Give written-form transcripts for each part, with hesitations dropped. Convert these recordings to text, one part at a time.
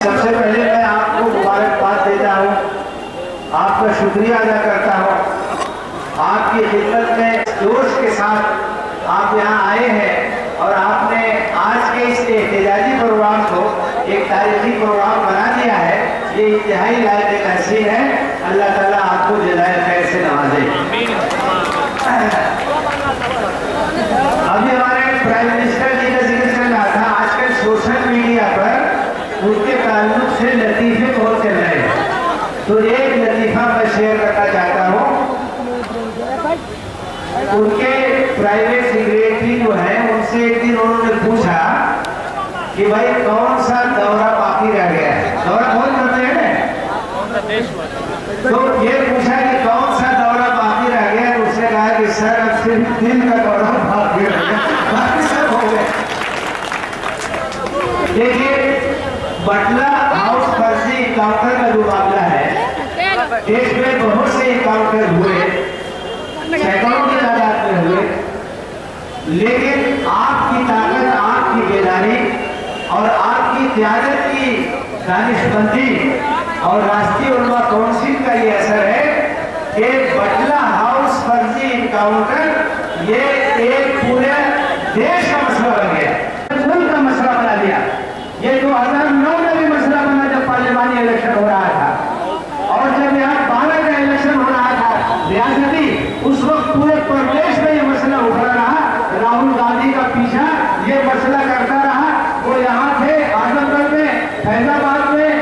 सबसे पहले मैं आपको मुबारकबाद देता हूँ, आपका शुक्रिया अदा करता हूँ। आपकी खिदमत में जोश के साथ आप यहाँ आए हैं और आपने आज के इस एहतजाजी प्रोग्राम को एक तारीखी प्रोग्राम बना दिया है। ये इंतहाई लायक तहसीन है। अल्लाह ताला आपको जज़ाए खैर से नवाजे। अभी हमारे प्राइम मिनिस्टर जी का जिक्र चल रहा था। आजकल सोशल मीडिया पर उनके ताल्लुक से लतीफ़े बहुत चल रहे हैं, तो एक लतीफ़ा मैं शेयर करना चाहता हूँ। उनके प्राइवेट सेक्रेटरी जो है, उनसे एक दिन उन्होंने पूछा कि भाई कौन सा दौरा बाकी रह गया है। दौरा बहुत करते हैं ना, तो ये पूछा कि कौन सा दौरा बाकी रह गया। तो उसने कहा कि सर अब सिर्फ दिल का दौरा बाकी रह गया, बाकी सब हो गए। देखिए, बटला हाउस फर्जी इनकाउंटर का जो मामला है, देश में बहुत से इनकाउंटर हुए, सैकड़ों की तादाद में हुए, लेकिन आपकी ताकत, आपकी बेदारी और आपकी क़यादत की दानिशमंदी और राष्ट्रीय उलमा काउंसिल का ये असर है कि बटला हाउस फर्जी इनकाउंटर ये एक पूरे देश का मसला बन गया, मुल्क का मसला बना दिया। ये 2009 में भी मसला बना जब पार्लिमानी इलेक्शन हो रहा था, और जब यहाँ 12 का इलेक्शन हो रहा था रियासती, उस वक्त पूरे प्रदेश में ये मसला उभरा रहा। राहुल गांधी का पीछा ये मसला करता रहा। वो यहाँ थे आजमगढ़ में, फैजाबाद में,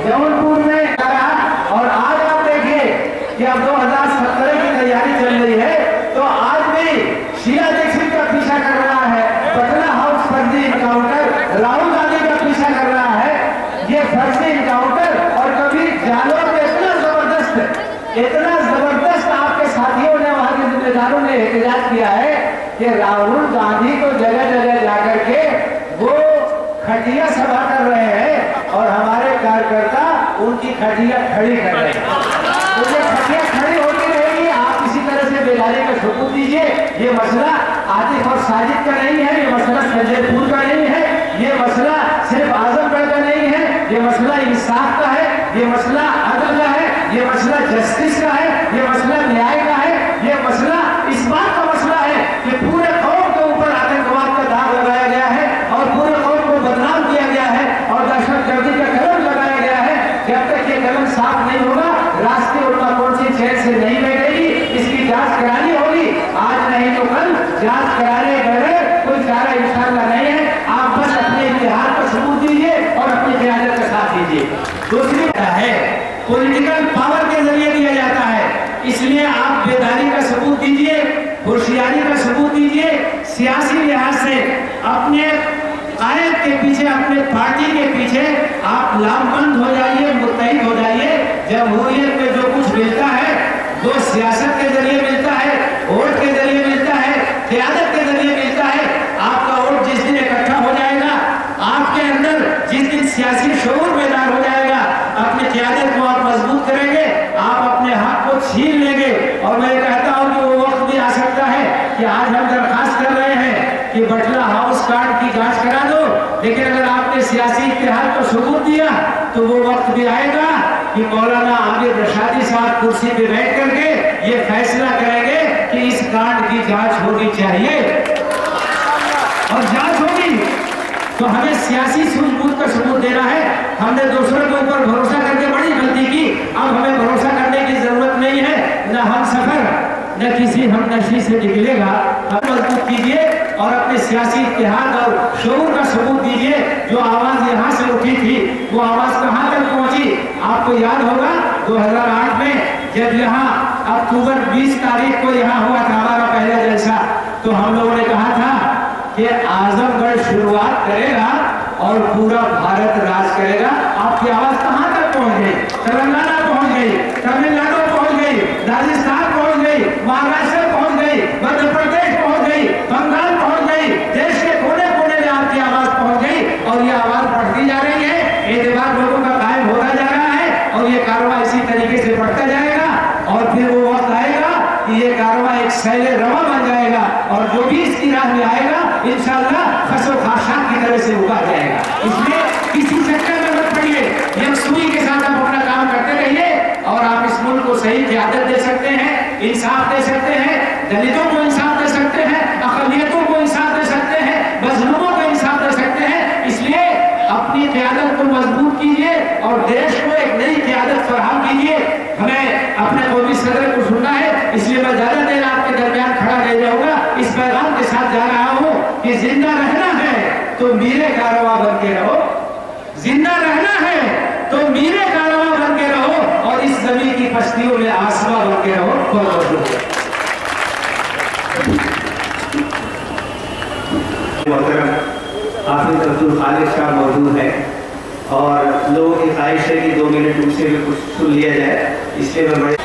जौनपुर में रहा। और आज आप देखिए कि अब 2017 की तैयारी चल रही है, तो आज भी शीला दीक्षित का पीछा कर रहा है। बटला हाउस फर्जी इनकाउंटर राहुल गांधी का पीछा कर रहा है। ये फर्जी इनकाउंटर और कभी जालोर में इतना जबरदस्त आपके साथियों ने, वहां के जिम्मेदारों ने एहतजाज किया है कि राहुल गांधी को जगह जगह जाकर के वो खटिया सभा कर रहे हैं और हमारे कार्यकर्ता उनकी खटिया खड़ी कर रहे हैं। तो ये खटिया खड़ी होती रहेगी। आप इसी तरह से बेदारी का सबूत दीजिए। ये मसला आतिफ और साजिद का नहीं है, ये मसला संजयपुर का नहीं है, ये मसला सिर्फ आजमगढ़ का नहीं है, ये मसला इंसाफ का है, ये मसला अदल का है, ये मसला जस्टिस का है, ये मसला न्याय का है, ये मसला इस बात का मसला है कि पूरे कौम के ऊपर आतंकवाद का दाग लगाया गया है और पूरे कौम को बदनाम किया गया है और दहशतगर्दी का कलम लगाया गया है। जब तक ये कलम साफ नहीं होगा, राष्ट्रीय उलमा काउंसिल चैन से नहीं बैठेगी। इसकी जांच करानी होगी, आज नहीं तो कल जांच कराने बगैर कोई चारा इंशाअल्लाह नहीं है। आप बस अपने इतिहास का सबूत दीजिए और अपनी क़यादत का साथ दीजिए। दूसरी है पॉलिटिकल पावर के जरिए दिया जाता है, इसलिए आप बेदारी का सबूत दीजिए, होशियारी का सबूत दीजिए। सियासी लिहाज से अपने कायद के पीछे, अपने पार्टी के पीछे आप लामबंद हो जाइए, मुत्तहिद हो जाइए। जमहूरियत में जो कुछ मिलता है वो सियासत के जरिए मिलता है, वोट के जरिए मिलता है, क़यादत के जरिए मिलता है। आपका वोट जिस दिन इकट्ठा हो जाएगा, आपके अंदर जिस दिन सियासी शऊर बेदार हो जाएगा, अपनी क़यादत को आप मजबूत करेंगे, आप अपने हक को छीन लेंगे। और मैं कहता हूं कि वो वक्त भी आ सकता है कि आज हम दरखास्त कर रहे हैं कि बटला हाउस कांड की जांच करा दो, लेकिन अगर आपने सियासी इत्तेहाद को सबूत दिया तो वो वक्त भी आएगा कि मौलाना आमिर रशादी साहब कुर्सी पे बैठ करके ये फैसला करेंगे कि इस कांड की जांच होनी चाहिए। और जांच होगी तो हमें सियासी सूझबूझ का सबूत देना है। हमने दूसरों के ऊपर भरोसा करके बड़ी गलती की, अब हमें भरोसा करने की जरूरत नहीं है। न हम सफर न किसी हमनशी से निकलेगा। हम मजबूत कीजिए और अपने सियासी इत्तेहाद और शऊर का सबूत दीजिए। जो आवाज यहाँ से उठी थी वो आवाज कहाँ तक पहुंची? आपको याद होगा 2008 में जब यहाँ अक्टूबर 20 तारीख को यहाँ हुआ था हमारा पहला जलसा, तो हम लोगों ने कहा था कि आजमगढ़ शुरुआत करेगा और पूरा भारत राज करेगा। आपकी आवाज कहां तक पहुंच गई? तेलंगाना पहुंच गई, तमिलनाडु पहुंच गई, राजस्थान पहुंच गई, महाराष्ट्र पहुंच गई, मध्य प्रदेश पहुंच गई, बंगाल पहुंच गई, देश के कोने कोने में आपकी आवाज पहुंच गई और ये आवाज बढ़ती जा रही है। एतबार लोगों का कायम होता जा रहा है और ये कारवां इसी तरीके से बढ़ता जाएगा और फिर वो वक्त आएगा कि ये कारवां एक सैले रवा बन जाएगा और जो भी इसकी राह में आएगा इंशाअल्लाह खसो खाशात की तरह से उगा जाएगा। इसलिए किसी चक्कर में मत पड़िए। सही क़यादत दे सकते हैं, इंसाफ दे सकते हैं, दलितों को इंसाफ दे सकते हैं, अक़लियतों को इंसाफ दे सकते हैं, मज़लूमों को इंसाफ दे सकते हैं। इसलिए अपनी क़यादत को मजबूत कीजिए और देश को एक नई क़यादत फराहम कीजिए। हमें अपने कौमी सदर को सुनना है, इसलिए मैं ज़्यादा देर आपके दरमियान खड़ा नहीं रहूँगा। इस पैगाम के साथ जा रहा हूँ कि जिंदा रहना है तो मीरे कारवां बन के रहो, जिंदा रहना है तो मीरे कारवां बन के रहो और इस जमीन की बस्तियों में आसमां बन के रहो। बहुत बहुत मोहतरम हाफिज अब्दुल खालिक साहब मौजूद है और लोगों की ख्वाहिश है कि 2 मिनट उनसे भी कुछ सुन लिया जाए, इसलिए मैं बड़े